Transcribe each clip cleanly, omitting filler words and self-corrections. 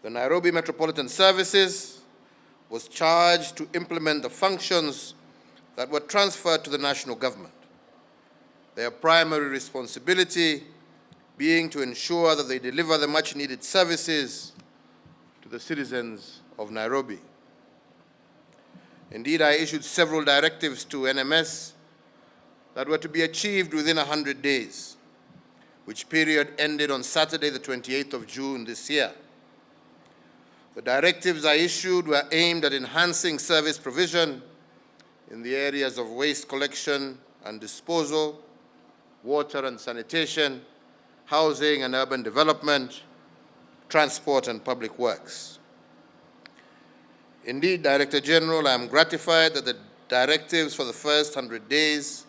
The Nairobi Metropolitan Services was charged to implement the functions that were transferred to the national government, their primary responsibility being to ensure that they deliver the much-needed services to the citizens of Nairobi. Indeed, I issued several directives to NMS that were to be achieved within 100 days, which period ended on Saturday, the 28th of June this year. The directives I issued were aimed at enhancing service provision in the areas of waste collection and disposal, water and sanitation, housing and urban development, transport and public works. Indeed, Director General, I am gratified that the directives for the first 100 days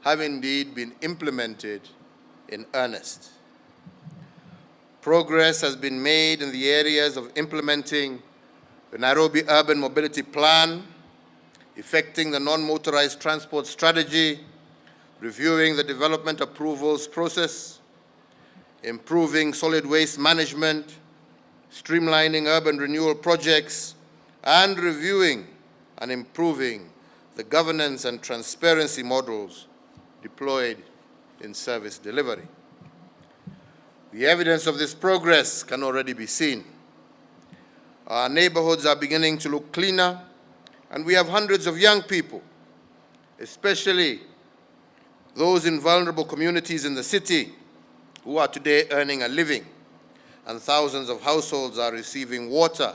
have indeed been implemented in earnest. Progress has been made in the areas of implementing the Nairobi Urban Mobility Plan, effecting the non-motorized transport strategy, reviewing the development approvals process, improving solid waste management, streamlining urban renewal projects, and reviewing and improving the governance and transparency models deployed in service delivery. The evidence of this progress can already be seen. Our neighborhoods are beginning to look cleaner, and we have hundreds of young people, especially those in vulnerable communities in the city, who are today earning a living, and thousands of households are receiving water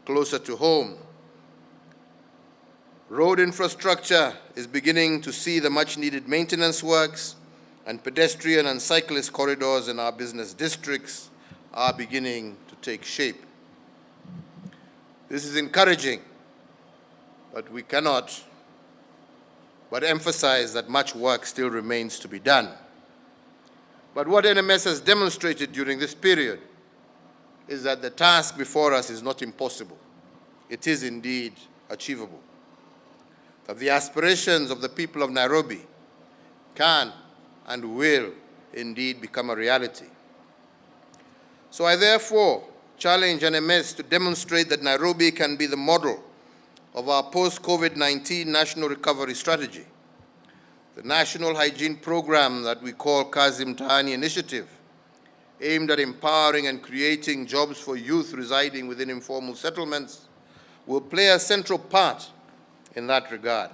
closer to home. Road infrastructure is beginning to see the much-needed maintenance works, and pedestrian and cyclist corridors in our business districts are beginning to take shape. This is encouraging, but we cannot but emphasize that much work still remains to be done. But what NMS has demonstrated during this period is that the task before us is not impossible. It is indeed achievable. That the aspirations of the people of Nairobi can and will indeed become a reality. So I therefore challenge NMS to demonstrate that Nairobi can be the model of our post-COVID-19 national recovery strategy. The national hygiene program that we call Kazi Mtaani Initiative, aimed at empowering and creating jobs for youth residing within informal settlements, will play a central part in that regard.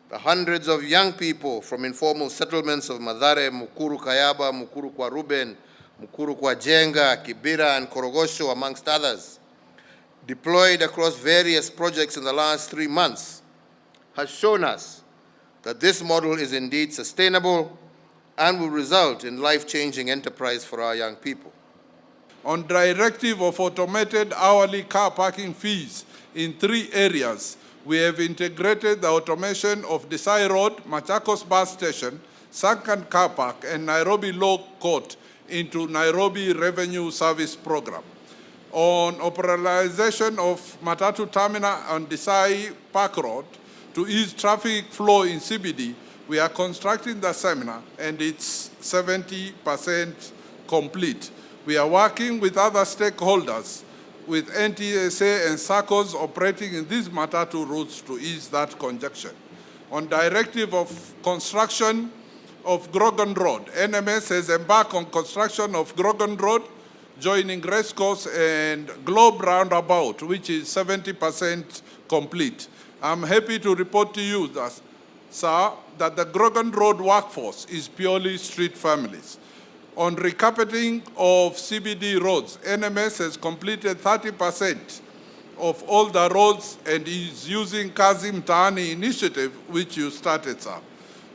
The hundreds of young people from informal settlements of Mathare, Mukuru Kayaba, Mukuru kwa Ruben, Mukuru kwa Jenga, Kibera, and Korogosho, amongst others, deployed across various projects in the last 3 months, has shown us that this model is indeed sustainable and will result in life-changing enterprise for our young people. On directive of automated hourly car parking fees in 3 areas, we have integrated the automation of Desai Road, Machakos Bus Station, Sunken Car Park, and Nairobi Law Court into Nairobi Revenue Service Program. On operationalization of Matatu Terminal on Desai Park Road to ease traffic flow in CBD, we are constructing the seminar and it's 70% complete. We are working with other stakeholders, with NTSA and SACCOs operating in these Matatu routes to ease that congestion. On directive of construction of Grogan Road, NMS has embarked on construction of Grogan Road, joining Racecourse and Globe Roundabout, which is 70% complete. I'm happy to report to you that, sir, that the Grogan Road workforce is purely street families. On recarpeting of CBD roads, NMS has completed 30% of all the roads and is using Kazi Mtaani Initiative, which you started, sir.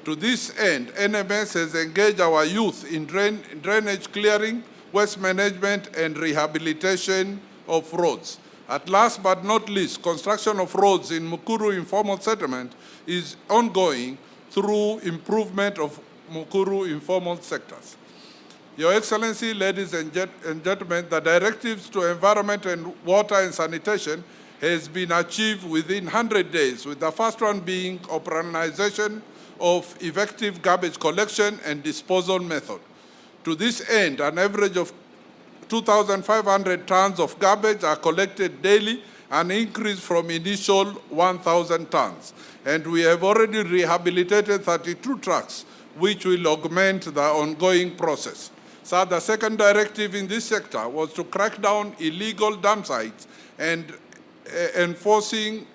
To this end, NMS has engaged our youth in drainage clearing, waste management, and rehabilitation of roads. At last but not least, construction of roads in Mukuru informal settlement is ongoing through improvement of Mukuru informal sectors. Your Excellency, ladies and gentlemen, the directives to environment and water and sanitation has been achieved within 100 days, with the first one being operationalization of effective garbage collection and disposal method. To this end, an average of 2,500 tons of garbage are collected daily, an increase from initial 1,000 tons. And we have already rehabilitated 32 trucks, which will augment the ongoing process. So the second directive in this sector was to crack down illegal dump sites and enforcing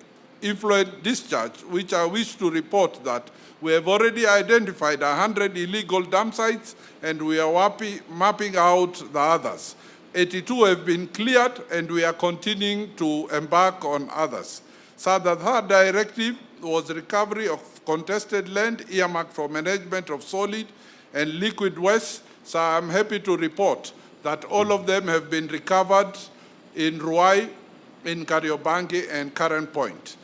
effluent discharge, which I wish to report that we have already identified 100 illegal dump sites and we are mapping out the others. 82 have been cleared and we are continuing to embark on others. So the third directive was recovery of contested land earmarked for management of solid and liquid waste. So I'm happy to report that all of them have been recovered in Ruai, in Kariobangi, and Current Point.